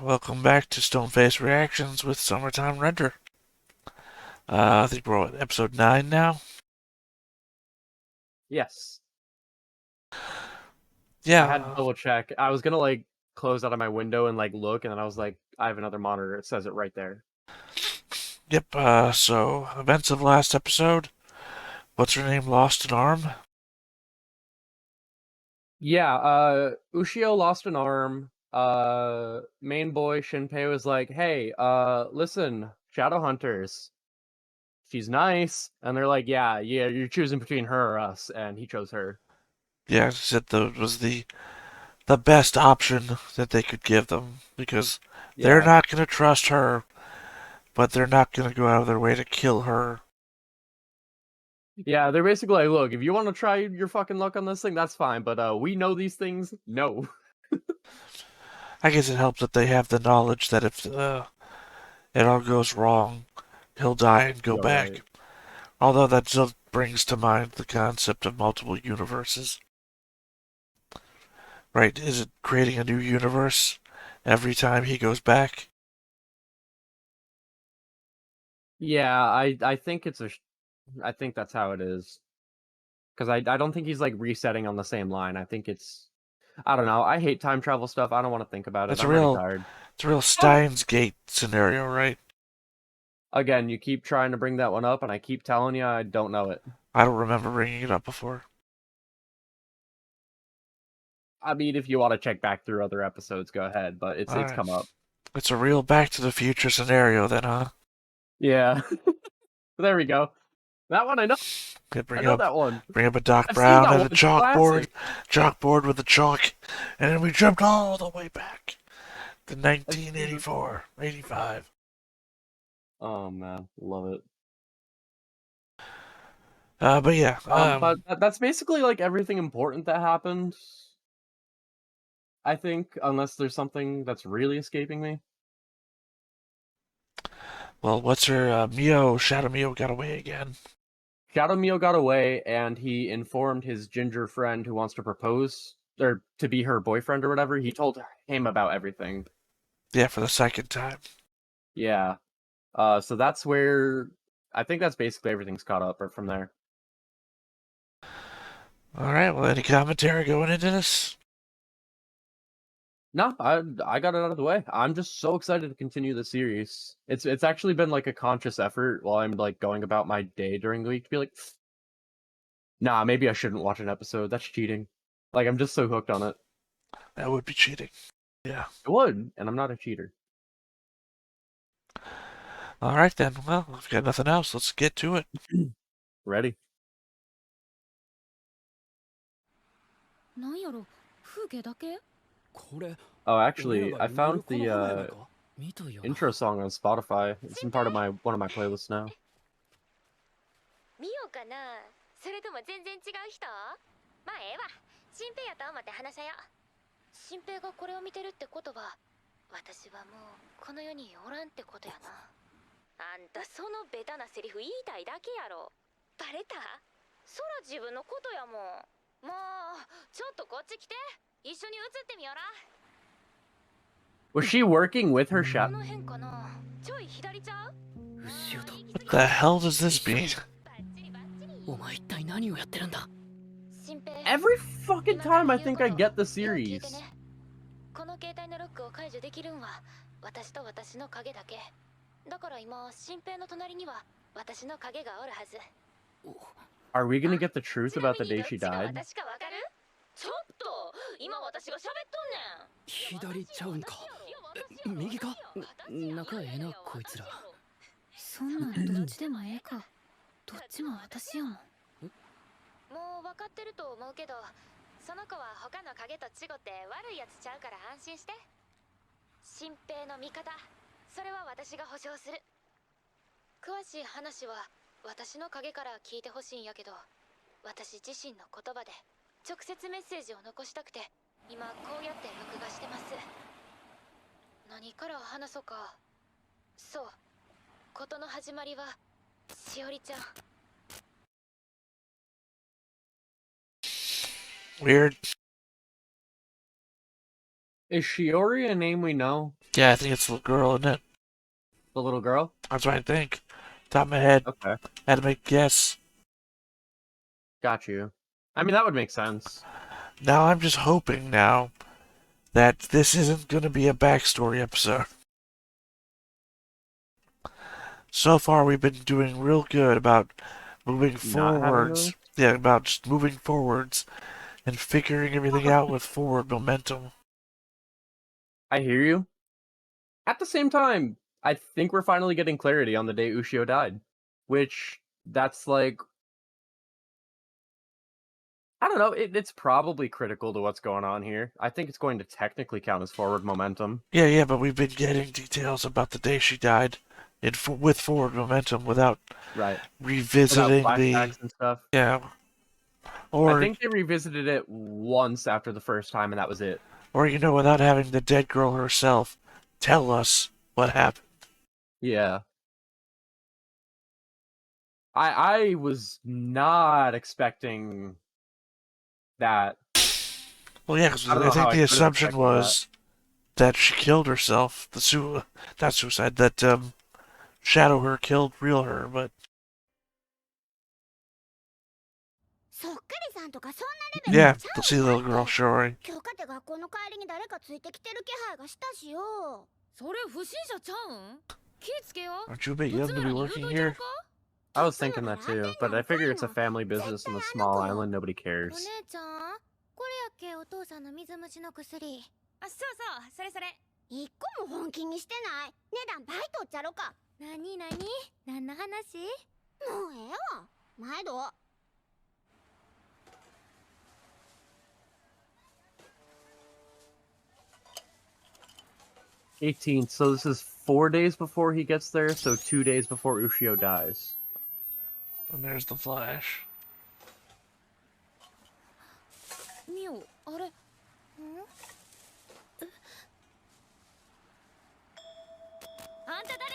welcome back to Stoneface Reactions with Summertime Render. I think we're on episode 9 now. Yes. Yeah. I had to double check. I was gonna close out of my window and look, and then I was like, I have another monitor. It says it right there. Yep, so events of last episode. What's her name? Lost an arm? Yeah, Ushio lost an arm. Main boy Shinpei was like, hey, listen, Shadow Hunters. She's nice. And they're like, yeah, you're choosing between her or us, and he chose her. Yeah, she said that was the best option that they could give them because they're Yeah. not going to trust her, but they're not going to go out of their way to kill her. Yeah, they're basically like, look, if you want to try your fucking luck on this thing, that's fine, but we know these things. No. I guess it helps that they have the knowledge that if it all goes wrong, he'll die and go You're back. right. Although that still brings to mind the concept of multiple universes. Right? Is it creating a new universe every time he goes back? Yeah, I think I think that's how it is. Because I don't think he's resetting on the same line. I think I don't know. I hate time travel stuff. I don't want to think about it. It's a I'm already real, tired. it's a real Steins Gate scenario, right? Again, you keep trying to bring that one up, and I keep telling you I don't know it. I don't remember bringing it up before. I mean, if you want to check back through other episodes, go ahead. But All it's right, come up. it's a real Back to the Future scenario, then, huh? Yeah, there we go. That one I know. Okay, I know that one. bring up a Doc I've seen Brown that and one. a It's classic. chalkboard with a chalk, and then we jumped all the way back to 1984, 85. Oh man, love it. But yeah, But that's basically everything important that happened. I think, unless there's something that's really escaping me. well, what's her Mio? Shadow Mio got away again. Shadow Mio got away, and he informed his ginger friend who wants to propose, or to be her boyfriend or whatever. He told him about everything. Yeah, for the second time. Yeah. So that's where I think that's basically everything's caught up from there. All right. Well, any commentary going into this? No, I got it out of the way. I'm just so excited to continue the series. It's actually been a conscious effort while I'm going about my day during the week to be like, nah, maybe I shouldn't watch an episode. That's cheating. I'm just so hooked on it. That would be cheating. Yeah. It would, and I'm not a cheater. All right then. Well, if we've got nothing else, let's get to it. Ready? Oh, actually, I found the intro song on Spotify. It's in one of my playlists now. 見ようかな。それとも全然違う人？まあええわ。新平やと思って話さよ。新平がこれを見てるってことは、私はもうこの世におらんってことやな。あんたそのベタなセリフ言いたいだけやろ。バレた？そら自分のことやもん。もうちょっとこっち来て。一緒に映ってみよら。Was she working with her shot? この辺かな。ちょい左ちゃう？ What the hell does this mean? Every fucking time I think I get the series. この携帯のロックを解除できるんは私と私の影だけ。だから今新平の隣には私の影がおるはず。 Are we gonna get the truth about the day she died? 私かわかる？ちょっと今私が喋っとんねん。左ちゃうんか。右か。仲ええなこいつら。そんなんどっちでもええか。どっちも私やもん。もう分かってると思うけど、その子は他の影と違って悪いやつちゃうから安心して。新平の味方、それは私が保証する。詳しい話は私の影から聞いてほしいんやけど、私自身の言葉で直接メッセージを残したくて、今こうやって録画してます。何から話そうか。そう、事の始まりはしおりちゃん。Weird. Is Shiori a name we know? Yeah, I think it's the little girl, isn't it? The little girl? That's what I think. Top of my head. Okay. Had to make a guess. Got you. I mean, that would make sense. Now I'm just hoping now that this isn't going to be a backstory episode. So far, we've been doing real good about moving Not having forwards. those? Yeah, about just moving forwards and figuring everything out with forward momentum. I hear you. At the same time, I think we're finally getting clarity on the day Ushio died. Which, that's like... I don't know, it's probably critical to what's going on here. I think it's going to technically count as forward momentum. Yeah, but we've been getting details about the day she died with forward momentum without Right. revisiting Without the... flashbacks and stuff. Yeah. I Or, think they revisited it once after the first time, and that was it. or, without having the dead girl herself tell us what happened. Yeah. I was not expecting that. Well, yeah, because I don't I know think how I the could have assumption expected was that she killed herself. Not suicide, that, Shadow her killed real her, but... そっくりさんとかそんなレベル Yeah, ちゃ to う see the little girl, Shori. 今日かて学校の帰りに誰かついてきてる気配がしたしよ。それ不審者ちゃうん？気つけよ。 Aren't you a bit young to be working here? I was thinking that too, but I figure it's a family business in a small island, nobody お cares. 姉ちゃん、これやっけお父さんの水虫の薬。あ、そうそう、それそれ。一個も本気にしてない。値段倍取っちゃろか。なになに？何の話？もうええわ。毎度。18th, so this is 4 days before he gets there, so 2 days before Ushio dies. And there's the flash. ミオ、あれ。あんた誰？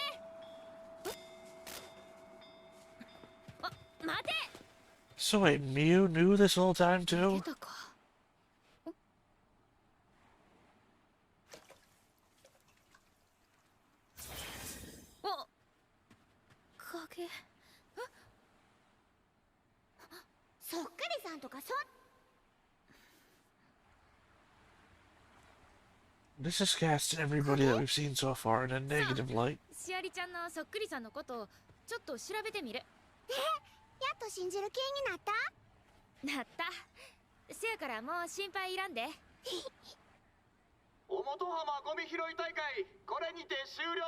あ、待て。 So wait, Miu knew this whole time 出 too? たか。お。影。そっくりさんとかそん This is casting everybody that we've seen so far in a negative light. シアリちゃんのそっくりさんのことをちょっと調べてみる。やっと信じる気になったなった。せやからもう心配いらんで。おもと浜ゴミ拾い大会これにて終了。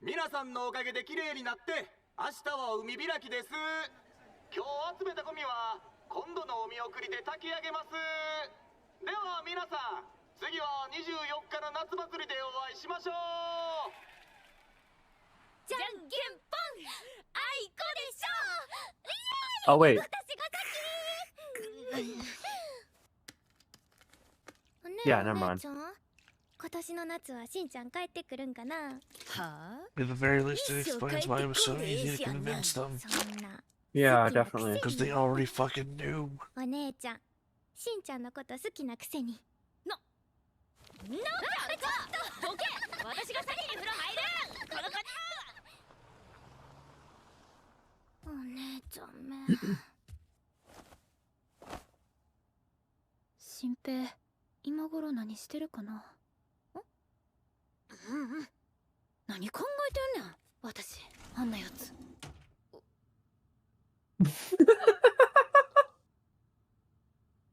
皆さんのおかげで綺麗になって明日は海開きです。今日集めたゴミは今度のお見送りで炊き上げます。では皆さん、次は24日の夏祭りでお会いしましょう。じゃんけんぽん。あいこでしょ。 Oh, wait. 私が先。ねえ Yeah, never お mind. 姉ちゃん、今年の夏はしんちゃん帰ってくるんかな。はあ？ At the very least, it explains why it was so easy to convince them. そんな。 Yeah, definitely. Because they already fucking knew. お姉ちゃん、しんちゃんのこと好きなくせに。なんだかどけ。私が先に風呂入る。この子。お姉ちゃんめ。新平、今頃何してるかな。ん？何考えてんねん。私、あんなやつ。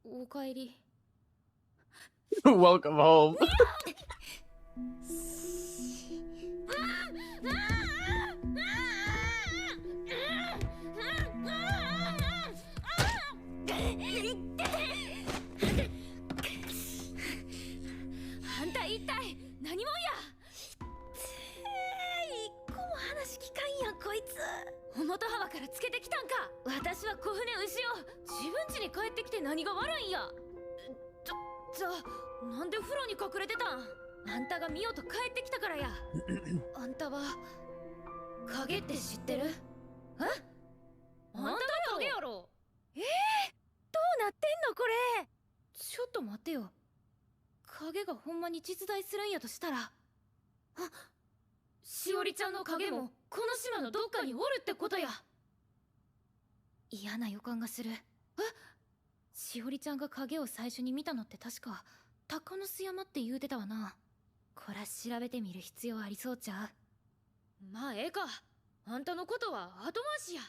おかえり。 Welcome home. あんた一体何者や。一個も話聞かんやんこいつ。表浜からつけてきたんか。私は小舟牛を自分家に帰ってきて何が悪いんや。じゃあなんで風呂に隠れてたん。あんたがミオと帰ってきたからや。あんたは影って知ってる？え？あんたが影やろ。どうなってんのこれ。ちょっと待ってよ。影がほんまに実在するんやとしたら、あ、しおりちゃんの影もこの島のどっかにおるってことや。嫌な予感がする。しおりちゃんが影を最初に見たのって確か鷹の巣山って言うてたわな。こら調べてみる必要ありそうちゃう。まあええか、あんたのことは後回しや。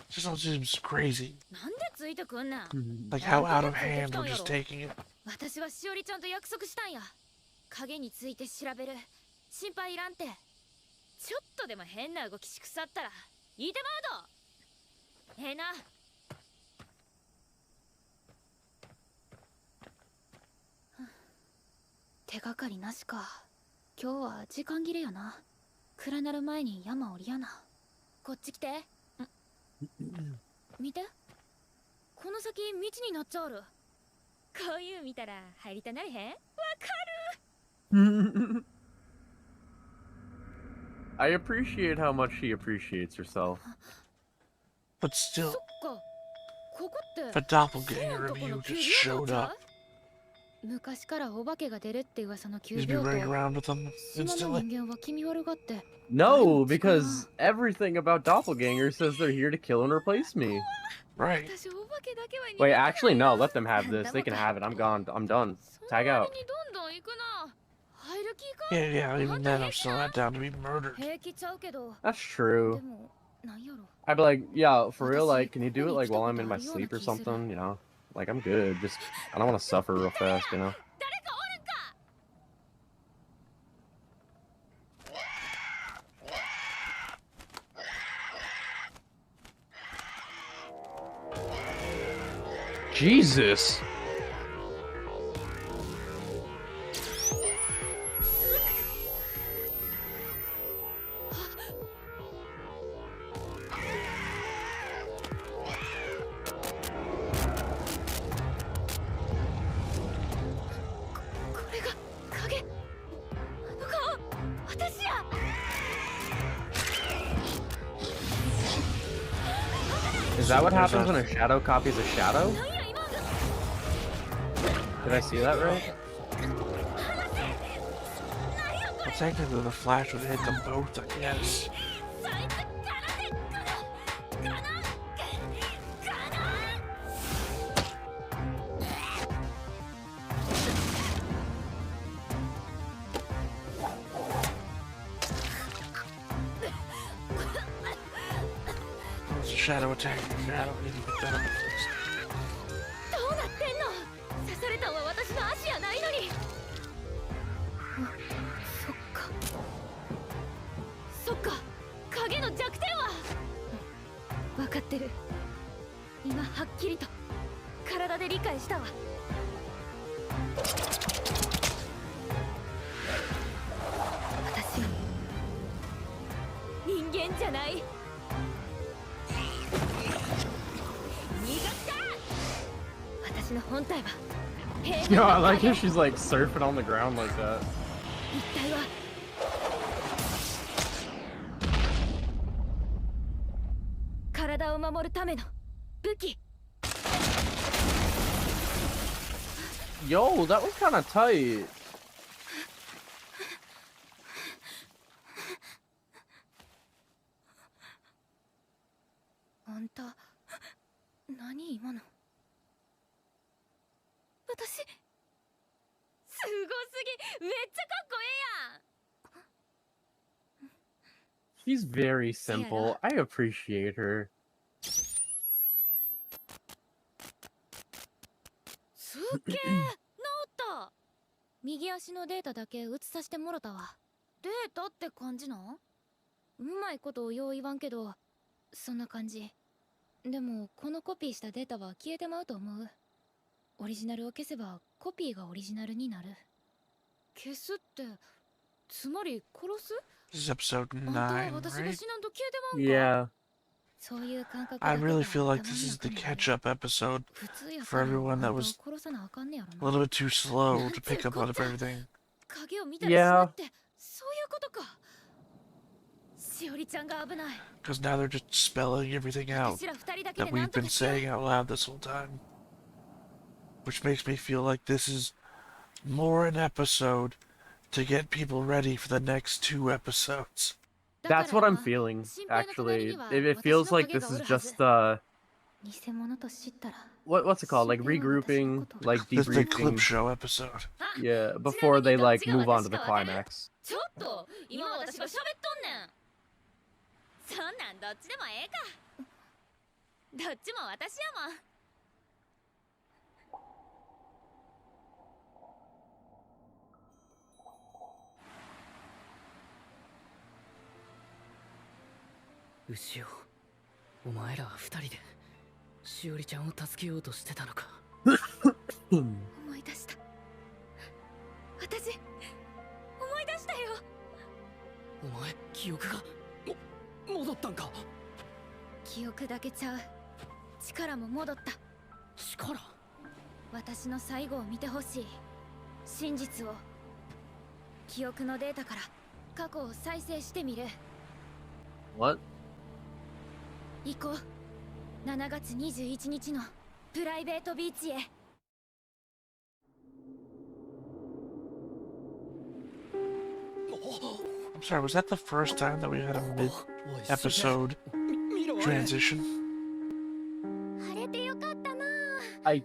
Just all seems crazy. なんでついてくんねん。 Like how out of hand we're just taking it. 私はしおりちゃんと約束したんや。影について調べる。心配いらんて。ちょっとでも変な動きしくさったら言いてまうど。ええな。手がかりなしか。今日は時間切れやな。暗なる前に山降りやな。こっち来て。見て、この先道になっちゃうる。こういう見たら入りたなれへん？わかる。 I appreciate how much she appreciates herself. But still, そっか、ここって if a doppelganger of you just showed up, 昔からお化けが出るって噂の急 you'd be 病 running と around with them 島の instantly. 人間は気味悪がって。 No, because everything about doppelgangers says they're here to kill and replace me. Right. 私お化けだけは苦手 Wait, だ actually, な。 no. Let them have this. They can have it. I'm gone. I'm done. その Tag out. 割にどんどん行くな。入る気か？ Yeah, even then, I'm still not down to be murdered. 平気ちゃうけど。 That's true. でもなんやろ。 I'd be like, yeah, for real, like, can you do it like while I'm in my sleep or something? You know, like I'm good. Just I don't want to suffer real fast. You know. 誰かおるんか。 Jesus. Is that what happens when a shadow copies a shadow? Did I see that right? Well, technically, the flash would hit them both, I guess. It's a shadow attack. Shadow didn't pick that up at first. どうなってんの？刺されたんは私の足やないのに。そっか。そっか。影の弱点は。分かってる。今はっきりと体で理解したわ。私は人間じゃない。 私の本体は Yo, I like how she's like surfing on the ground like that. 一体は体を守るための武器。 Yo, that was kind of tight. あんた何今の。 私すごすぎ、めっちゃかっこええやん。 She's very simple. I appreciate her. すっげえ、治った。右足のデータだけ写させてもろたわ。データって感じなん？うまいことをよう言わんけど、そんな感じ。でもこのコピーしたデータは消えてまうと思う。 オリジナルを消せばコピーがオリジナルになる。消すってつまり殺す？ This is episode あんたは 9, 私が right? 死なんと消えてまうんか。 Yeah. そういう感覚 I だけが really feel like 頭 this の is the 中にある。 catch-up episode 普通や for から everyone あんた that を was 殺さなあかんねやろ a な。 little bit too slow to pick up on everything. 影を見たりしな Yeah. ってそういうことか。しおりちゃんが危ない。 Because now they're just spelling everything out 私ら二人だけ that でなん we've と been かしよう。 saying out loud this whole time. which makes me feel like this is more an episode to get people ready for the next 2 episodes. That's what I'm feeling, actually. It feels like this is just, what's it called? Like regrouping, like This is the clip debriefing. show episode. Yeah, before they, like, move on to the climax. ちょっと今私が喋っとんねん。そんなんどっちでもええか。どっちも私やもん。牛尾、お前らは二人でしおりちゃんを助けようとしてたのか。思い出した。私思い出したよ。お前記憶が戻ったんか。記憶だけちゃう。力も戻った。力。私の最後を見てほしい。真実を。記憶のデータから過去を再生してみる。 What? 行こう。7月21日のプライベートビーチへ。I'm sorry, was that the first time that we had a mid-episode transition? 晴れてよかったな。 I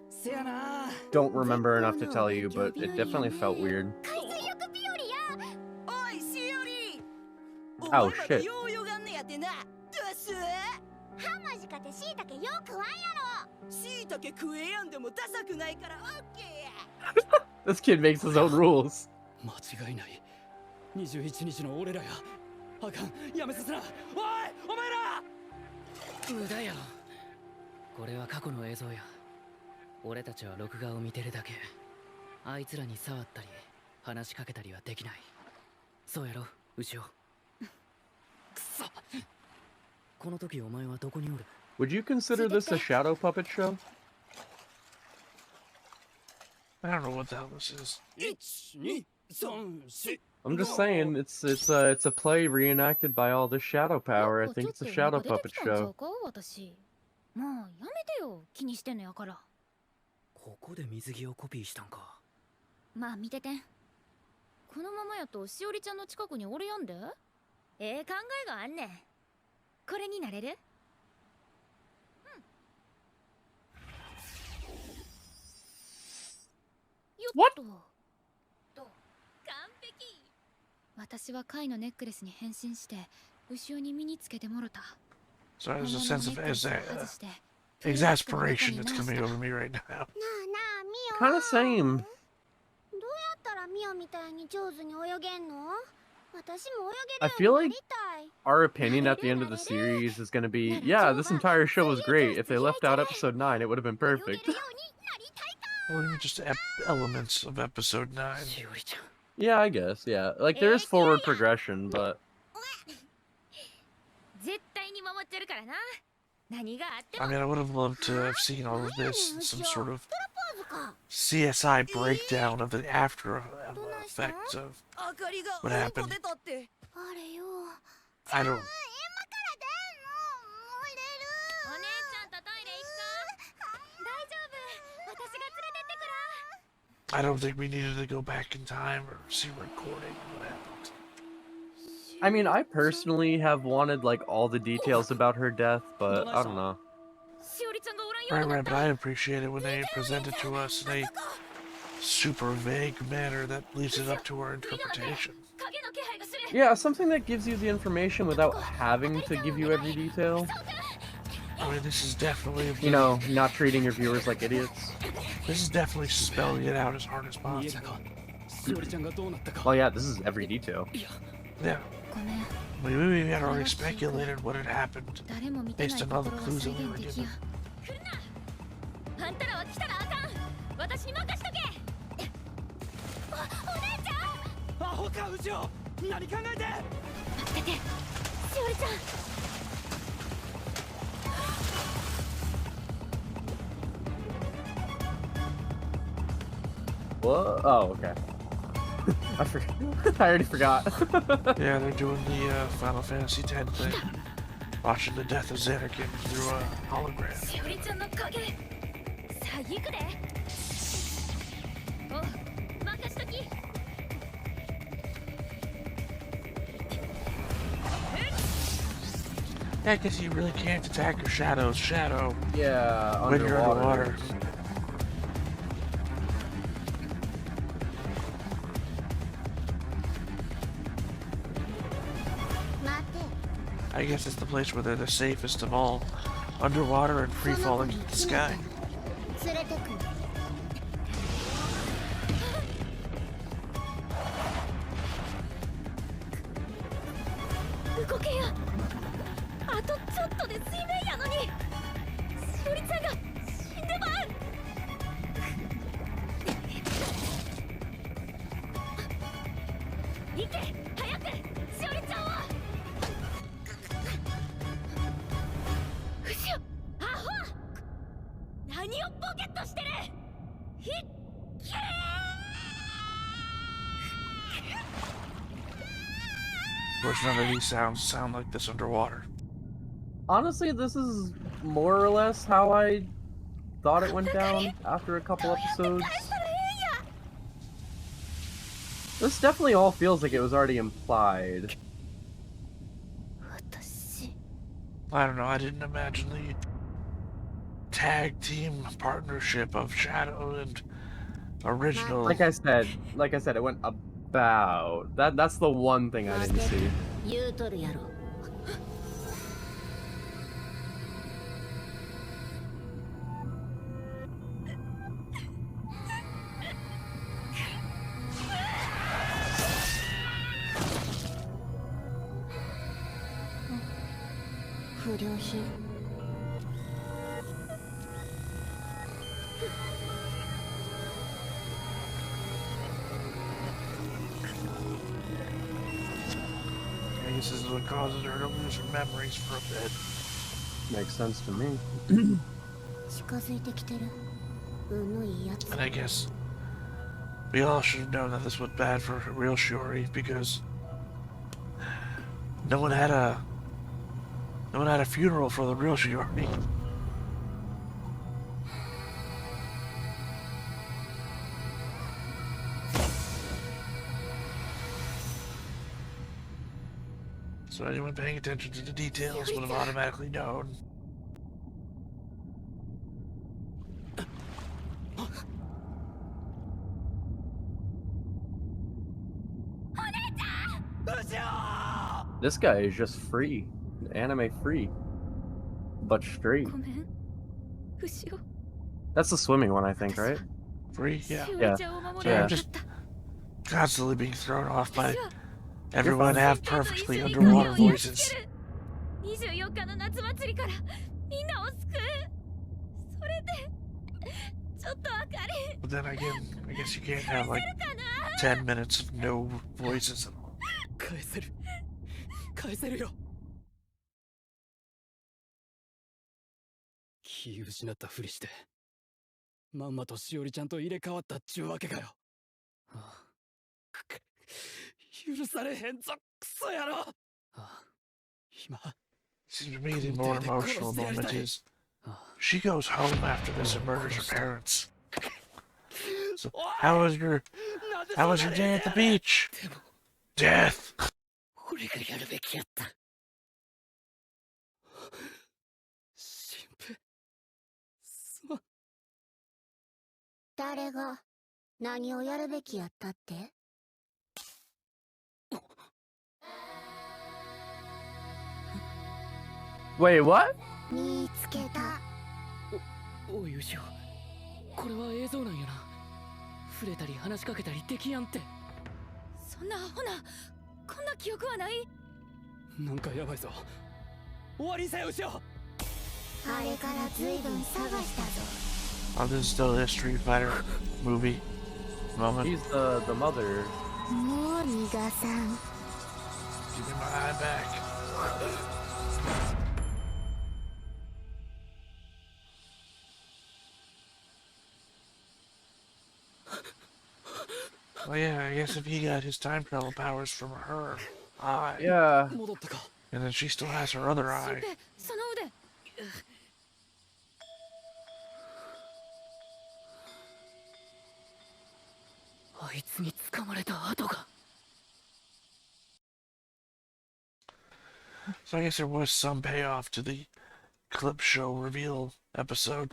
don't remember enough to tell you, but it definitely felt weird. 海水浴日和や。おいしおり Oh, お前ら shit. ようよがんねやってなどうすハマジかてしいたけよくわんやろ。しいたけ食えやんでもダサくないからオッケーや This kid makes his own rules. 間違いない。21日の俺らや。あかん、やめさせな。おい、お前ら。無駄やろ。これは過去の映像や。俺たちは録画を見てるだけ。あいつらに触ったり話しかけたりはできない。そうやろ、牛尾。くそ。この時お前はどこにおる？ Would you consider this a shadow puppet show? I don't know what the hell this is. 123 I'm just saying, it's a play reenacted by all this shadow power. I think it's a shadow puppet show. 私。もうやめてよ。気にしてんのやから。ここで水着をコピーしたんか。まあ見ててん。このままやとしおりちゃんの近くにおるやんで。ええ考えがあんねん。これになれる？ What? 完璧。私は貝のネックレスに変身して後ろに身につけてもろた。 So there's a sense of exasperation that's coming over me right now. なあなあミオ Kind of same. どうやったらミオみたいに上手に泳げんの？私も泳 I げるよ feel うに like なりたい。 our opinion at the end of the series is going to be, yeah, this entire show was great. If they left out episode 9, it would have been 泳げ perfect. るようになりたいか。 Well, even just elements of episode 9. しおりちゃん。 Yeah, I guess, yeah. Like, there is forward progression, but 絶対に守ってるからな。何があっても I mean, I would have loved to have seen all of this in some sort of プロポーズか。 CSI breakdown of the after effects of 明かりが What うんこ happened? 出たってあれよ。 I don't. 今から出んの。漏れる。お姉ちゃんとトイレ行くか？大丈夫。私が連れてってくら。 I don't think we needed to go back in time or see recording what happened. I mean, I personally have wanted, like, all the details about her death, but I don't know. しおりちゃんがおらんよう Right, になっ right, た。 but I appreciate it when they present it to us in a super vague manner that leaves it up to our interpretation. 影の気配がする。 Yeah, something that gives you the information without having to give you every detail. I mean, this is definitely, You know, not treating your viewers like idiots. this is definitely spelling it out as hard as 見えた possible. か。しおりちゃんがどうなったか。 Well, yeah, this is every detail. Yeah, ごめん。 we had already speculated what had happened 誰も見てない based と on こ all ろ the は clues 再 that we were 現でき given. や。来るな。あんたらは来たらあかん。私に任しとけ。お姉ちゃん。アホか牛尾。何考えて。待ってて。しおりちゃん。 What? Oh, okay. I forgot. I already forgot. Yeah, they're doing the Final Fantasy X thing. Watching the death of Xanarkin through a hologram. しおりちゃんの影。最悪で。お任しとき Yeah, I guess you really can't attack your shadow's shadow Yeah, when you're underwater. I guess it's the place where they're the safest of all, underwater and free falling into the sky. 連れてく動けやあとちょっとで水面やのにしおりちゃんが死んでまう行け早くしおりちゃんをうしよアホ何をポケットしてるひっけー Of course, none of these sounds sound like this underwater. Honestly, this is more or less how I thought it went down after a couple episodes. This definitely all feels like it was already implied. I don't know, I didn't imagine the tag team partnership of Shadow and original. Like I said, it went about. That's the one thing I didn't see. 言うとるやろ 不良品 I guess this is what causes her to lose her memories for a bit. Makes sense to me. 近づいてきてる運のいいやつ And I guess we all should have known that this was bad for real Shiori because no one had a funeral for the real Shiori. So anyone paying attention to the details would have automatically known. This guy is just free, anime free, but straight. ごめん牛尾 That's the swimming one, I think, right? Free, yeah. しおりちゃんを守れ Yeah. なかった Constantly being thrown off by 私は everyone fine. have perfectly underwater voices. 24日の夏祭りからみんなを救うそれでちょっとわかる But then again, I guess you can't have like 10 minutes of no voices at all. 返せる返せるよ気失ったふりしてまんまとしおりちゃんと入れ替わったっちゅうわけかよああ許されへんぞクソ野郎ああ今 Seems to me the more emotional moment is she goes home after this and murders her parents. So how was your day at the beach? Death. 俺がやるべきやった神父すまん誰が何をやるべきやったって Wait, what? 見つけたおい牛尾これは映像なんやな触れたり話しかけたりできやんってそんなアホなこんな記憶はないなんかやばいぞ終わりにせよ牛尾あれからずいぶん探したぞ Oh, this is still a Street Fighter movie moment. He's the mother. もう逃がさん Give me my eye back. Well, yeah, I guess if he got his time travel powers from her eye, Yeah. 戻ったか and then she still has her other 神 eye. 父その腕 「あいつに掴まれた跡が。 So I guess there was some payoff to the clip show reveal episode.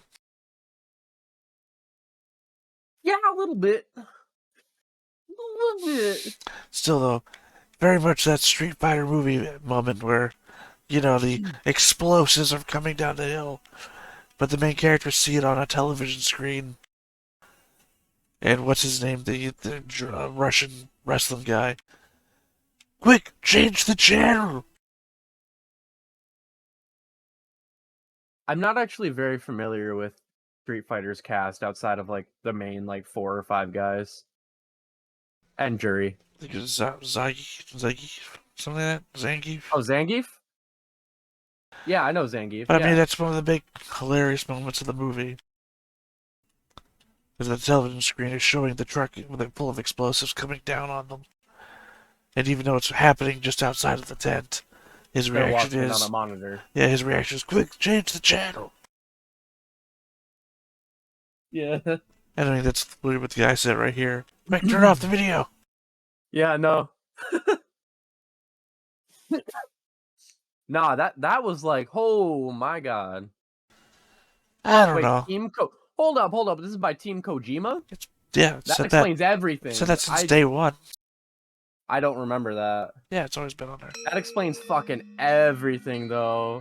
Yeah, a little bit. A little bit. Still, though, very much that Street Fighter movie moment where, you know, the explosives are coming down the hill, but the main characters see it on a television screen. And what's his name? The Russian wrestling guy. Quick, change the channel! I'm not actually very familiar with Street Fighter's cast outside of like the main like 4 or 5 guys. And Jury. I think it's Zangief, something like that? Zangief? Oh, Zangief? Yeah, I know Zangief. But yeah. I mean, that's one of the big hilarious moments of the movie. Because the television screen is showing the truck full of explosives coming down on them. And even though it's happening just outside of the tent, his They're reaction watching it is... on a monitor. Yeah, his reaction is, quick, change the channel! Yeah. I mean, that's literally what the guy said right here. Mick, turn off the video! Yeah, no. Nah, that was like, oh my god. I don't Wait, know. Hold up. This is by Team Kojima? Yeah, That said explains everything. Said that since day one. I don't remember that. Yeah, it's always been on there. That explains fucking everything, though.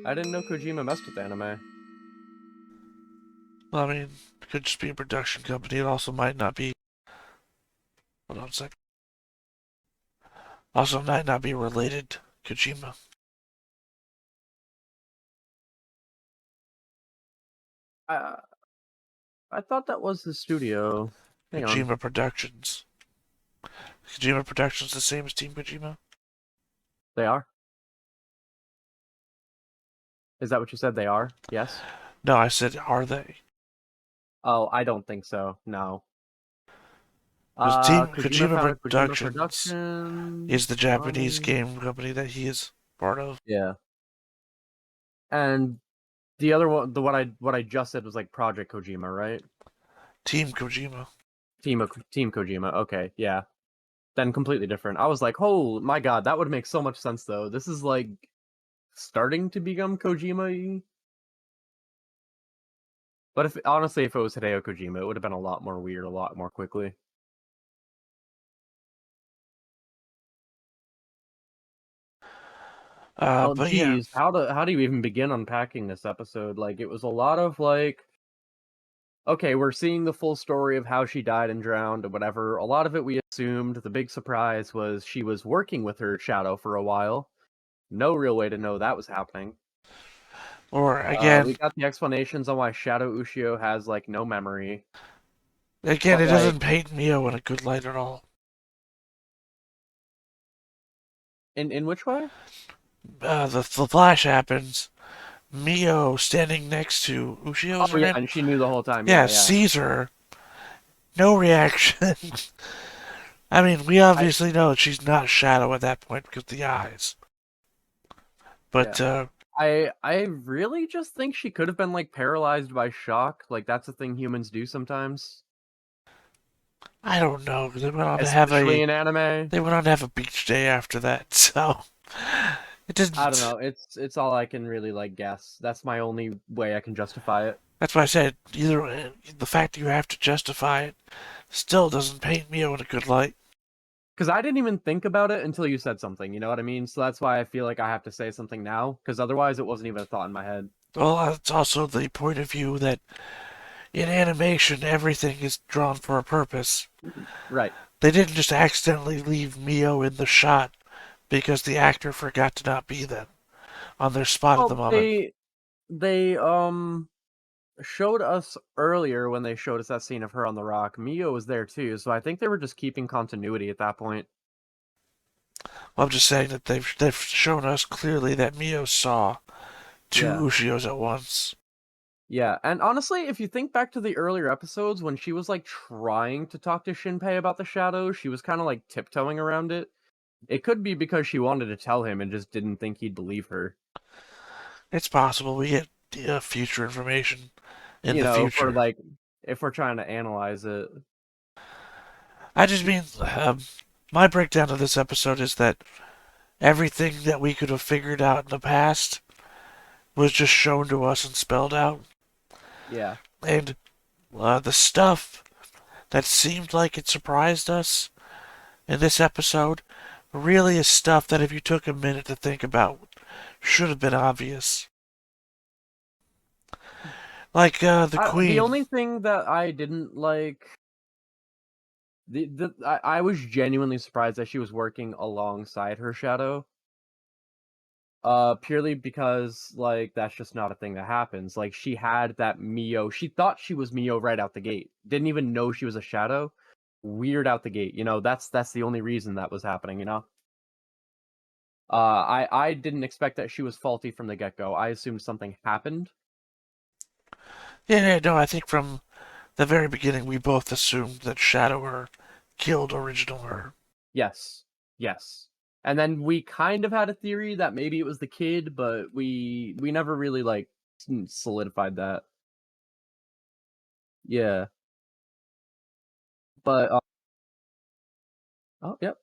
I didn't know Kojima messed with anime. Well, I mean, it could just be a production company. It also might not be... Hold on a second. Also might not be related to Kojima. I thought that was the studio. Hang on. Kojima Productions. Kojima Productions the same as Team Kojima? They are? Is that what you said? They are? Yes? No, I said, are they? Oh, I don't think so. No. Because Team Kojima Productions is the Japanese game company that he is part of. Yeah. And the other one, what I just said was like Project Kojima, right? Team Kojima. Team Kojima. Okay, yeah. Then completely different. I was like, oh my god, that would make so much sense though. This is like starting to become Kojima-y. But honestly, if it was Hideo Kojima, it would have been a lot more weird, a lot more quickly. But geez, yeah. how do you even begin unpacking this episode? Like, it was a lot of like, okay, we're seeing the full story of how she died and drowned or whatever. A lot of it we assumed. The big surprise was she was working with her shadow for a while. No real way to know that was happening. Or again, we got the explanations on why Shadow Ushio has like no memory. Again, But, it doesn't paint Mio in a good light at all. In which way? The flash happens. Mio standing next to Ushio's yeah, and she knew the whole time. Yeah, sees her. No reaction. I mean, we obviously know that she's not Shadow at that point because of the eyes. But, I really just think she could have been, like, paralyzed by shock. Like, that's a thing humans do sometimes. I don't know. They went on Especially in anime. They went on to have a beach day after that, so... It didn't... I don't know. It's all I can really, like, guess. That's my only way I can justify it. That's why I said, either the fact that you have to justify it still doesn't paint Mio in a good light. Because I didn't even think about it until you said something, you know what I mean? So that's why I feel like I have to say something now, because otherwise it wasn't even a thought in my head. Well, it's also the point of view that in animation, everything is drawn for a purpose. Right. They didn't just accidentally leave Mio in the shot because the actor forgot to not be there on their spot at the moment. They showed us earlier when they showed us that scene of her on the rock. Mio was there too, so I think they were just keeping continuity at that point. Well, I'm just saying that they've shown us clearly that Mio saw two Ushios at once. Yeah, and honestly, if you think back to the earlier episodes when she was like trying to talk to Shinpei about the shadow, she was kind of like tiptoeing around it. It could be because she wanted to tell him and just didn't think he'd believe her. It's possible. We get future information in you the know, future. if we're trying to analyze it. I just mean, my breakdown of this episode is that everything that we could have figured out in the past was just shown to us and spelled out. Yeah. And the stuff that seemed like it surprised us in this episode really is stuff that if you took a minute to think about should have been obvious. Like the Queen. The only thing that I didn't like, I was genuinely surprised that she was working alongside her shadow. Purely because like that's just not a thing that happens. Like she had that Mio. She thought she was Mio right out the gate. Didn't even know she was a shadow. Weird out the gate. You know, that's the only reason that was happening. You know. I didn't expect that she was faulty from the get go. I assumed something happened. Yeah, no, I think from the very beginning we both assumed that Shadow Her killed Original Her. Yes. And then we kind of had a theory that maybe it was the kid, but we never really like solidified that. Yeah. But oh, yep.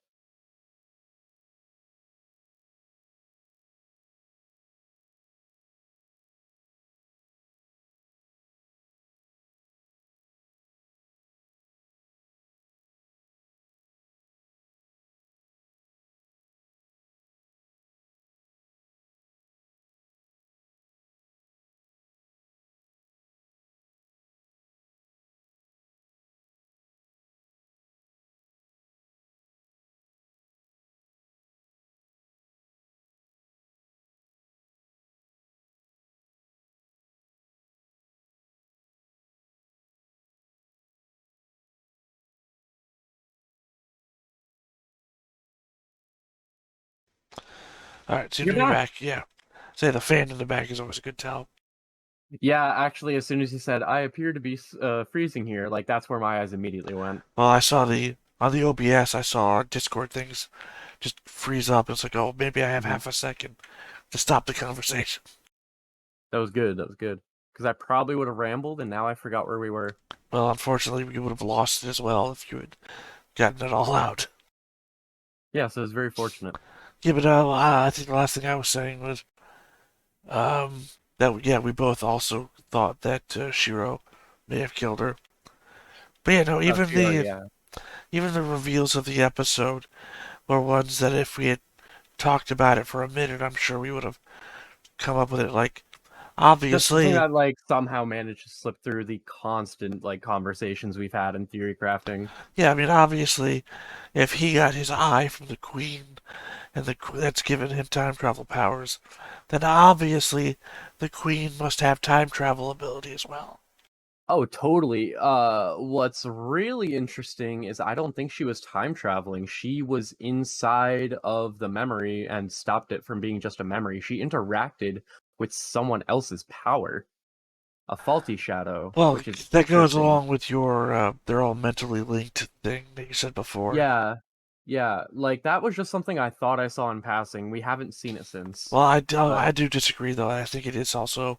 Alright, seem You're to be back. back. Yeah. Say the fan in the back is always a good tell. Yeah, actually, as soon as he said, "I appear to be freezing here," like that's where my eyes immediately went. Well, I saw on the OBS, I saw our Discord things just freeze up. It's like, oh, maybe I have half a second to stop the conversation. That was good. Because I probably would have rambled, and now I forgot where we were. Well, unfortunately, we would have lost it as well if you had gotten it all out. Yeah, so it's very fortunate. Yeah, but I think the last thing I was saying was that, yeah, we both also thought that Shiro may have killed her. But yeah, no, even even the reveals of the episode were ones that if we had talked about it for a minute, I'm sure we would have come up with it. Like, obviously, just something that like somehow managed to slip through the constant like conversations we've had in theory crafting. yeah, I mean, obviously, if he got his eye from the Queen and that's given him time travel powers, then obviously the Queen must have time travel ability as well. Oh, totally. What's really interesting is I don't think she was time traveling. She was inside of the memory and stopped it from being just a memory. She interacted with someone else's power, a faulty shadow. Well, which is that goes interesting. along with your they're all mentally linked thing that you said before. Yeah. Like that was just something I thought I saw in passing. We haven't seen it since. Well, I do disagree though. I think it is also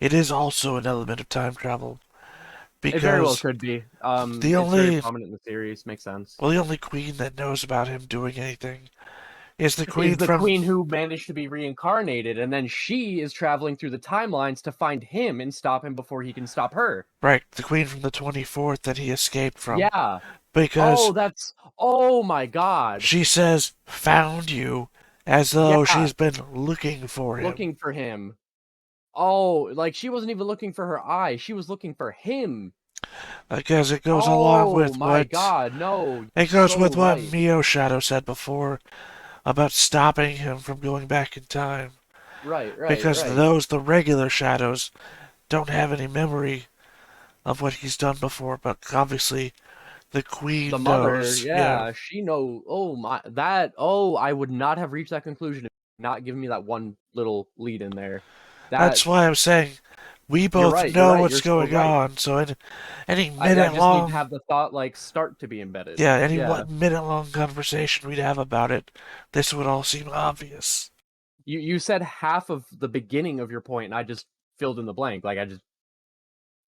an element of time travel. Because it very well could be. It's very prominent in the series. Makes sense. Well, the only queen that knows about him doing anything is the queen who managed to be reincarnated, and then she is traveling through the timelines to find him and stop him before he can stop her. Right, the queen from the 24th that he escaped from. Yeah. Because oh my god. She says, "Found you," as though she's been looking for him. Looking for him. Oh, like she wasn't even looking for her eye. She was looking for him. Because it goes along with what... Oh my god, no. It goes with what Mio Shadow said before about stopping him from going back in time. Right. Because the regular shadows don't have any memory of what he's done before, but obviously the queen the mother, knows. Yeah, she knows. I would not have reached that conclusion if not giving me that one little lead in there. That's why I'm saying we both know what's going on. So any minute I just long, need to have the thought start to be embedded. Yeah, any minute long conversation we'd have about it, this would all seem obvious. You said half of the beginning of your point, and I just filled in the blank. Like,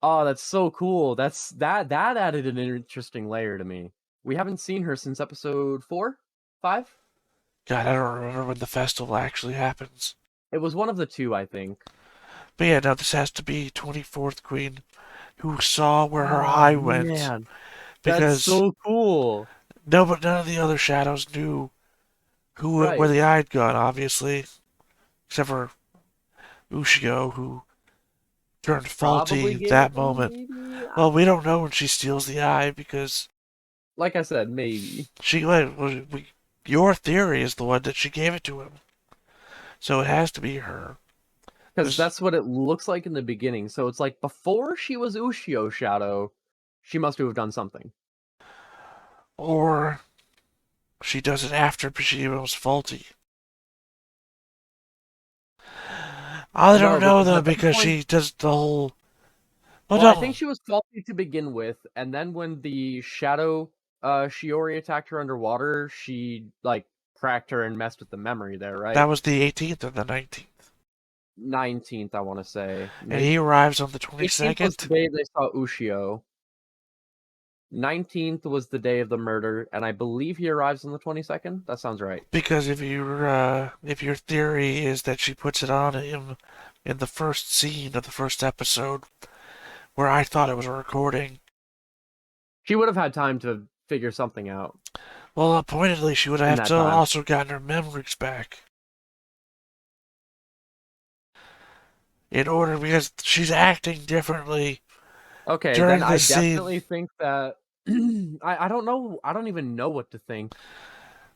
oh, that's so cool. That added an interesting layer to me. We haven't seen her since episode 4, 5. God, I don't remember when the festival actually happens. It was one of the two, I think. But yeah, now this has to be 24th Queen who saw where her Oh, eye went. man. That's Because so cool. no, but none of the other shadows knew where Right. the eye had gone, obviously. Except for Ushio, who turned Probably faulty gave that it to moment. maybe? Well, we don't know when she steals the eye because Like I said, maybe. your theory is the one that she gave it to him. So it has to be her. Because that's what it looks like in the beginning. So it's like before she was Ushio Shadow, she must have done something. Or she does it after she was faulty. I don't know though, because she does the whole. Well, I think she was faulty to begin with, and then when the Shadow Shiori attacked her underwater, she like cracked her and messed with the memory there, right? That was the 18th or the 19th. 19th, I want to say. And he arrives on the 18th was the 22nd. day they saw Ushio. 19th was the day of the murder, and I believe he arrives on the 22nd. That sounds right. Because if your theory is that she puts it on him in the first scene of the first episode, where I thought it was a recording, she would have had time to figure something out. well, pointedly, she would have to also gotten her memories back. In order, because she's acting differently. Okay, during then the I scene. definitely think that I don't know. I don't even know what to think.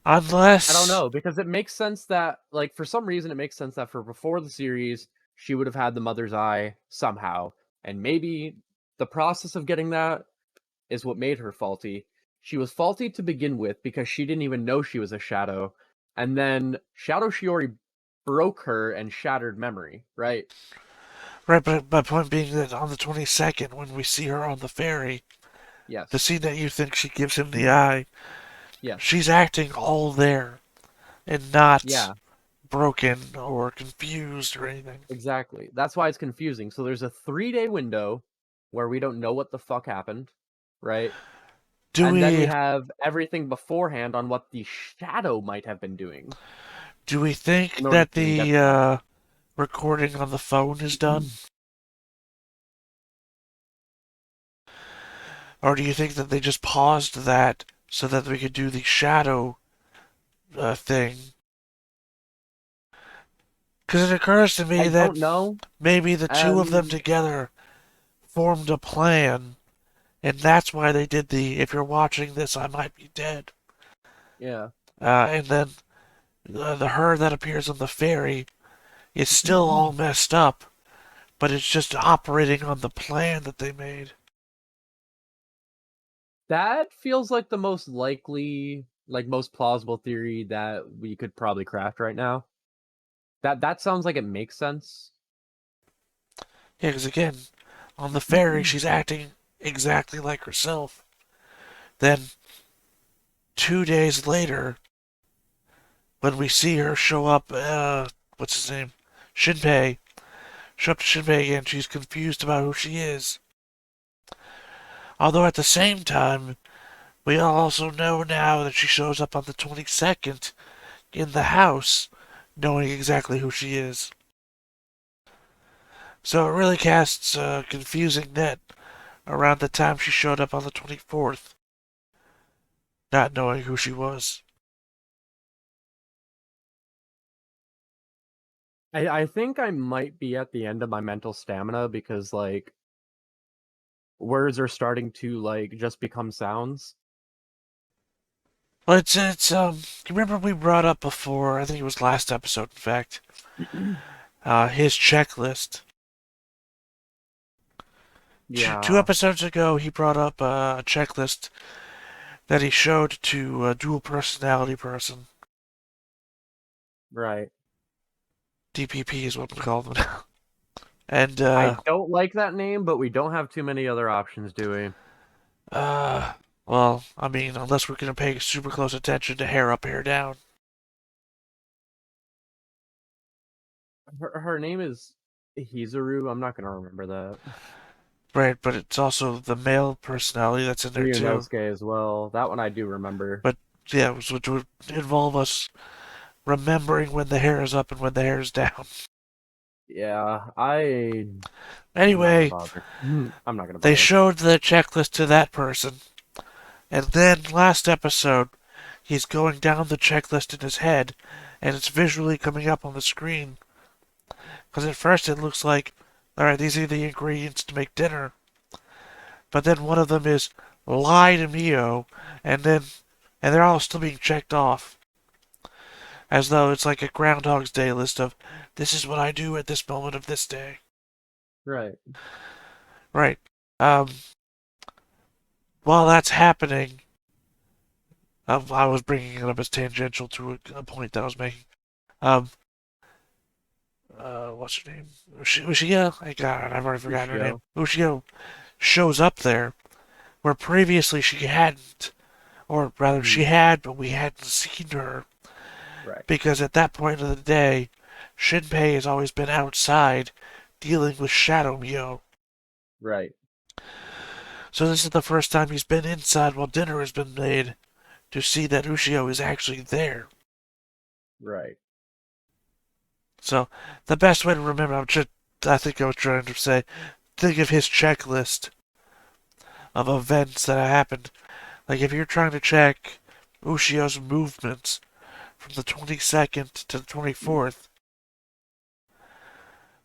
Unless I don't know, because it makes sense that, like, for some reason, it makes sense that for before the series, she would have had the mother's eye somehow, and maybe the process of getting that is what made her faulty. She was faulty to begin with because she didn't even know she was a shadow, and then Shadow Shiori broke her and shattered memory, right? Right, but my point being that on the 22nd, when we see her on the ferry, Yes. the scene that you think she gives him the eye, Yes. she's acting all there and not Yeah. broken or confused or anything. Exactly. That's why it's confusing. So there's a 3-day window where we don't know what the fuck happened, right? Then we have everything beforehand on what the shadow might have been doing. Do we think that the recording on the phone is done? Or do you think that they just paused that so that we could do the shadow thing? Because it occurs to me that maybe the two of them together formed a plan, and that's why they did the "if you're watching this, I might be dead." Yeah. And then the her that appears on the ferry is still all messed up, but it's just operating on the plan that they made. That feels like the most likely, like most plausible theory that we could probably craft right now. That sounds like it makes sense. Yeah, because again, on the ferry, she's acting exactly like herself. Then, 2 days later, when we see her show up, what's his name? Shinpei. Show up to Shinpei again, she's confused about who she is. Although at the same time, we also know now that she shows up on the 22nd in the house, knowing exactly who she is. So it really casts a confusing net around the time she showed up on the 24th, not knowing who she was. I think I might be at the end of my mental stamina because, like, words are starting to, like, just become sounds. Well, remember we brought up before, I think it was last episode, in fact, his checklist. Yeah. Two episodes ago, he brought up a checklist that he showed to a dual personality person. Right. DPP is what we call them now. And, I don't like that name, but we don't have too many other options, do we? Well, I mean, unless we're going to pay super close attention to hair up, hair down. Her name is Hizuru, I'm not gonna remember that. Right, but it's also the male personality that's in there too. Ryunosuke as well. That one I do remember. But yeah, which would involve us remembering when the hair is up and when the hair is down. Yeah, Anyway, I'm not gonna bother. they showed the checklist to that person. And then last episode, he's going down the checklist in his head, and it's visually coming up on the screen. Because at first it looks like, alright, these are the ingredients to make dinner. But then one of them is lie to Mio, and they're all still being checked off. As though it's like a Groundhog's Day list of, this is what I do at this moment of this day. Right. Right. While that's happening, I was bringing it up as tangential to a point that I was making. What's her name? Ushio? God, I've already forgotten her name. Ushio shows up there, where previously she hadn't. Or rather, she had, but we hadn't seen her. Right. Because at that point of the day, Shinpei has always been outside, dealing with Shadow Mio. Right. So this is the first time he's been inside while dinner has been made, to see that Ushio is actually there. Right. So, the best way to remember, I think I was trying to say, think of his checklist of events that happened. Like, if you're trying to check Ushio's movements from the 22nd to the 24th,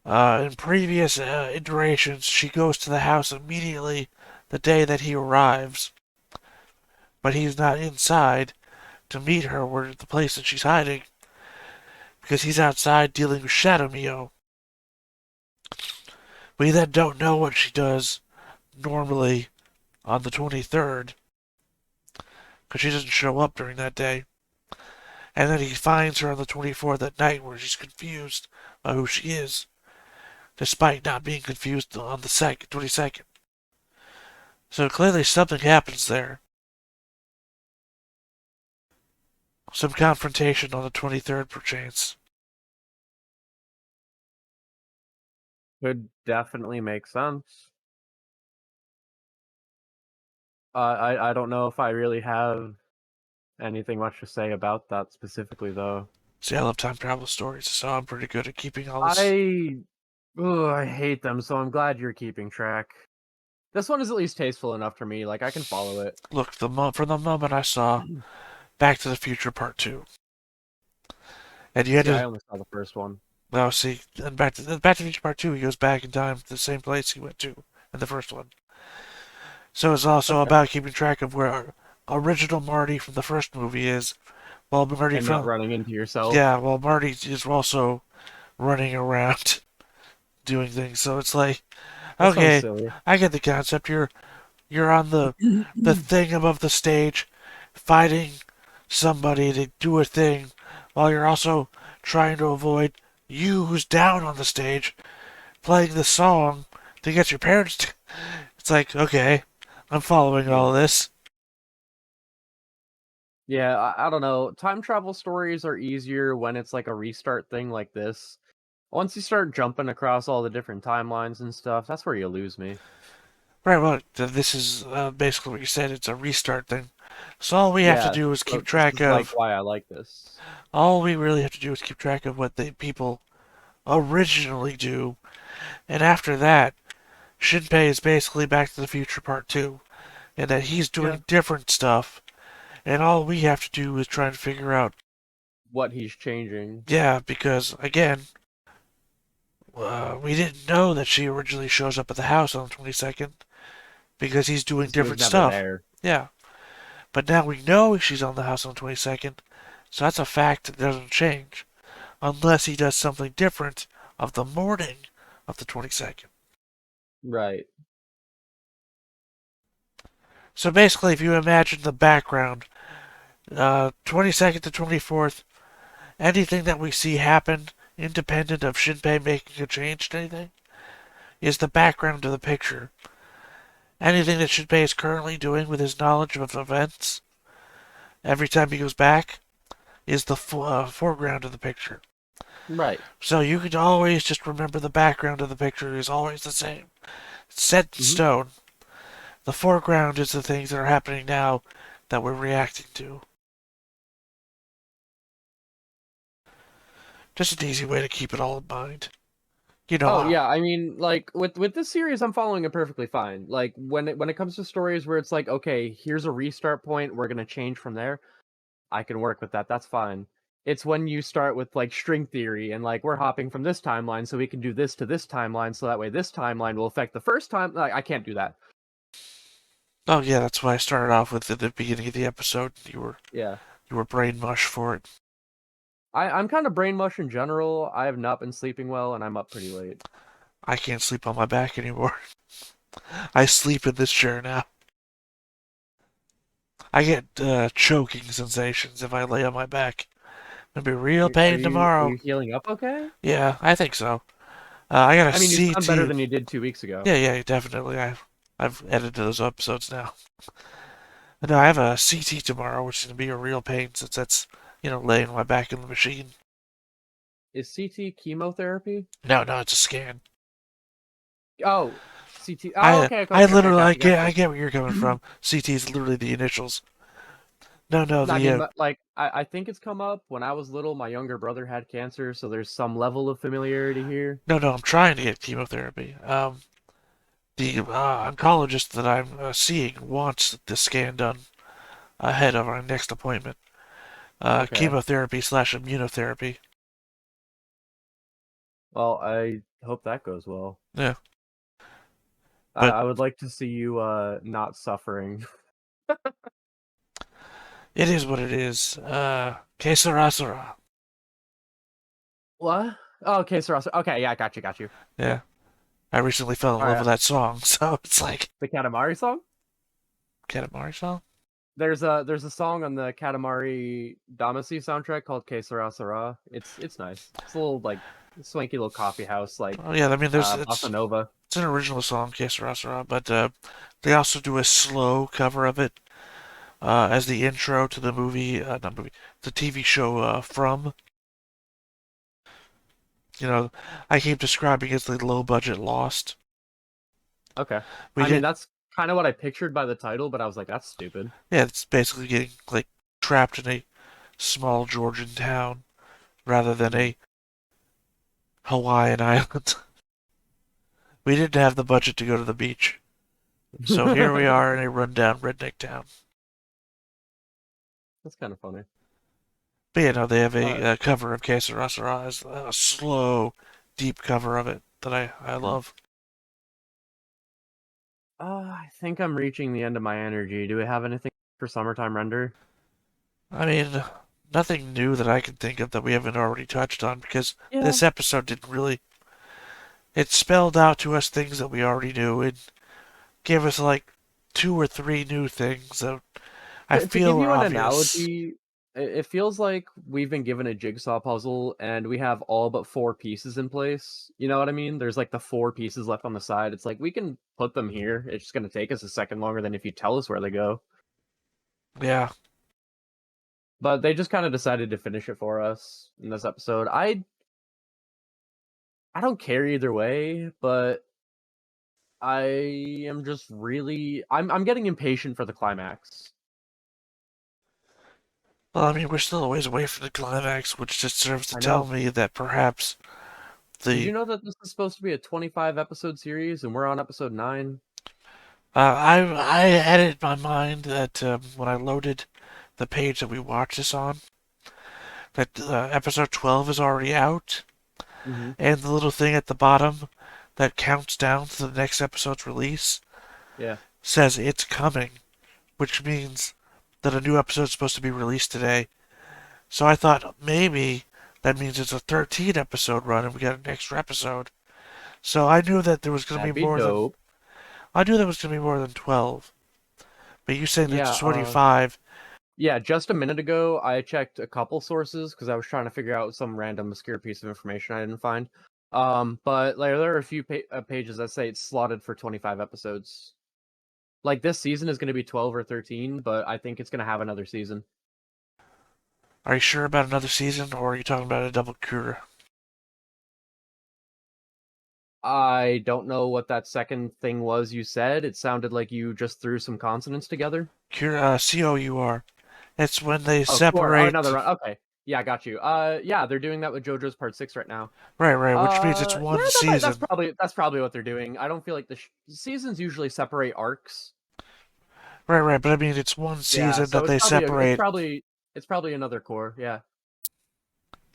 in previous iterations, she goes to the house immediately the day that he arrives. But he's not inside to meet her where the place that she's hiding, because he's outside dealing with Shadow Mio. We then don't know what she does normally on the 23rd, because she doesn't show up during that day. And then he finds her on the 24th at night where she's confused by who she is, despite not being confused on the 22nd. So clearly something happens there. Some confrontation on the 23rd, perchance. Could definitely make sense. I don't know if I really have anything much to say about that specifically, though. See, I love time travel stories, so I'm pretty good at keeping all this. I hate them, so I'm glad you're keeping track. This one is at least tasteful enough for me. Like, I can follow it. Look, from the moment I saw Back to the Future Part 2. And you had I only saw the first one. Well, see, and Back to the Future Part 2, he goes back in time to the same place he went to in the first one. So it's also about keeping track of where our original Marty from the first movie is, while Marty not running into yourself. Yeah, while Marty is also running around doing things. So it's like, okay, I get the concept. You're on the thing above the stage, fighting somebody to do a thing, while you're also trying to avoid you, who's down on the stage, playing the song to get your parents to... It's like, okay, I'm following all this. Yeah, I don't know. Time travel stories are easier when it's like a restart thing like this. Once you start jumping across all the different timelines and stuff, that's where you lose me. Right, well, this is basically what you said. It's a restart thing. So all we have to do is keep track of... like why I like this. All we really have to do is keep track of what the people originally do. And after that, Shinpei is basically Back to the Future Part 2. And that he's doing different stuff. And all we have to do is try to figure out what he's changing. Yeah, because, again, we didn't know that she originally shows up at the house on the 22nd. Because he's doing different stuff. Yeah. But now we know she's on the house on the 22nd. So that's a fact that doesn't change. Unless he does something different of the morning of the 22nd. Right. So basically, if you imagine the background, 22nd to 24th, anything that we see happen, independent of Shinpei making a change to anything, is the background of the picture. Anything that Shinpei is currently doing with his knowledge of events, every time he goes back, is the foreground of the picture. Right. So you could always just remember the background of the picture is always the same. It's set in stone. The foreground is the things that are happening now that we're reacting to. Just an easy way to keep it all in mind. You know Oh how. yeah, I mean, like with this series, I'm following it perfectly fine. Like when it comes to stories where it's like, okay, here's a restart point, we're gonna change from there. I can work with that. That's fine. It's when you start with like string theory and like we're hopping from this timeline so we can do this to this timeline so that way this timeline will affect the first time. Like I can't do that. Oh yeah, that's why I started off with at the beginning of the episode. Yeah. You were brain mush for it. I'm kind of brain mush in general. I have not been sleeping well and I'm up pretty late. I can't sleep on my back anymore. I sleep in this chair now. I get choking sensations if I lay on my back. It'll be real Are pain you tomorrow. healing up okay? Yeah, I think so. I got a I mean, you sound better CT. than you did 2 weeks ago. Yeah, definitely. I've edited those episodes now. But no, I have a CT tomorrow, which is gonna be a real pain since that's laying my back in the machine. Is CT chemotherapy? No, it's a scan. Oh, CT. Oh, I okay, literally I gotcha. get where you're coming from. CT is literally the initials. No, I mean, like, I think it's come up when I was little. My younger brother had cancer, so there's some level of familiarity here. no, I'm trying to get chemotherapy. The oncologist that I'm seeing wants the scan done ahead of our next appointment. Okay. Chemotherapy / immunotherapy. Well, I hope that goes well. Yeah, but I would like to see you not suffering. it is what it is. Que sera, sera. What? Oh, okay, so okay, yeah, I got you. Yeah, I recently fell in All love right, with that song, so it's like the Katamari song. Katamari song. There's a song on the Katamari Damacy soundtrack called Que Sera Sera. It's nice. It's a little like swanky little coffee house like Oh yeah, I mean there's bossa nova. it's an original song, Que sera, sera, but they also do a slow cover of it as the intro to the movie, not movie, the TV show From. I keep describing it as the low budget Lost. Okay. We I mean, did, that's kind of what I pictured by the title, but I was like, that's stupid. yeah, it's basically getting like trapped in a small Georgian town rather than a Hawaiian island. We didn't have the budget to go to the beach, so here we are in a rundown redneck town. That's kind of funny. But yeah, no, they have All right. a cover of Que Sera, Sera, as a slow, deep cover of it that I love. I think I'm reaching the end of my energy. Do we have anything for summertime render? I mean, nothing new that I can think of that we haven't already touched on because Yeah. this episode didn't really. It spelled out to us things that we already knew and gave us like 2 or 3 new things that I To feel give were you an obvious. analogy, it feels like we've been given a jigsaw puzzle and we have all but 4 pieces in place. You know what I mean? There's like the 4 pieces left on the side. It's like we can put them here. It's just going to take us a second longer than if you tell us where they go. Yeah, But they just kind of decided to finish it for us in this episode. I don't care either way, but I am just really I'm getting impatient for the climax. well, I mean, we're still a ways away from the climax, which just serves to I tell know. me that perhaps Did the you know that this is supposed to be a 25 episode series and we're on episode 9? I had it in my mind that when I loaded the page that we watched this on, that episode 12 is already out, Mm-hmm. and the little thing at the bottom that counts down to the next episode's release Yeah. says it's coming, which means that a new episode is supposed to be released today. So I thought maybe that means it's a 13 episode run and we got an extra episode. So I knew that there was going to That'd be be more than dope. I knew there was going to be more than 12. But you saying that Yeah, it's 25. Yeah, just a minute ago, I checked a couple sources because I was trying to figure out some random obscure piece of information I didn't find. But like, there are a few pages that say it's slotted for 25 episodes. Like this season is going to be 12 or 13, but I think it's going to have another season. Are you sure about another season or are you talking about a double cure? I don't know what that second thing was you said. It sounded like you just threw some consonants together. Cour. It's when they Oh, separate. another run. Okay. Yeah, got you. Yeah, they're doing that with JoJo's Part 6 right now. Right, which means it's one season. That's probably what they're doing. I don't feel like the seasons usually separate arcs. Right, but I mean it's one season so that they separate. It's probably another core. Yeah.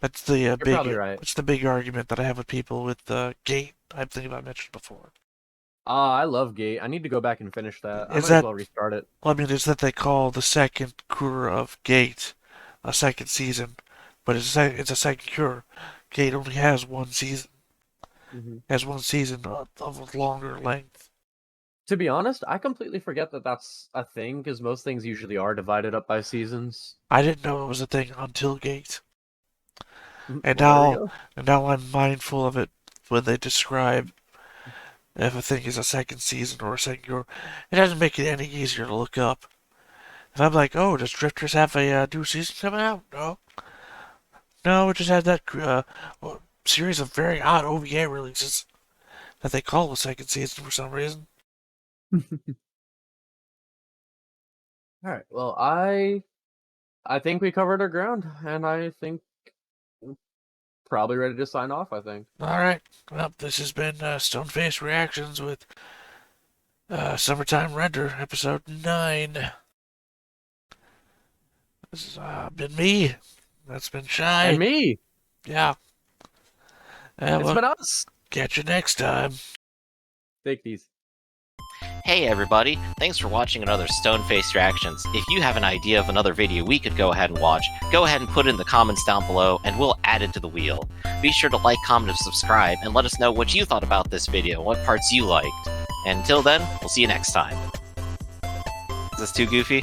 That's the big. Probably right. It's the big argument that I have with people with Gate. I think I mentioned before. I love Gate. I need to go back and finish that. I might Is as that- well restart it. Well, I mean, it's that they call the second cour of Gate a second season, but it's a second cour. Gate only has one season. Has one season of longer length. To be honest, I completely forget that that's a thing because most things usually are divided up by seasons. I didn't know it was a thing until Gate. And Well, now I'm mindful of it when they describe if a thing is a second season or a second cour. It doesn't make it any easier to look up. If I'm like, oh, does Drifters have a new season coming out? No, it just had that series of very odd OVA releases that they call the second season for some reason. All right. Well, I think we covered our ground, and I think we're probably ready to sign off. I think. All right. Well, this has been Stoneface Reactions with Summertime Render, episode 9. This has been me. That's been Chey. And me. Yeah. It's been us. Catch you next time. Take these. Hey everybody, thanks for watching another Stoneface Reactions. If you have an idea of another video we could go ahead and watch, go ahead and put it in the comments down below and we'll add it to the wheel. Be sure to like, comment, and subscribe, and let us know what you thought about this video and what parts you liked. And until then, we'll see you next time. Is this too goofy?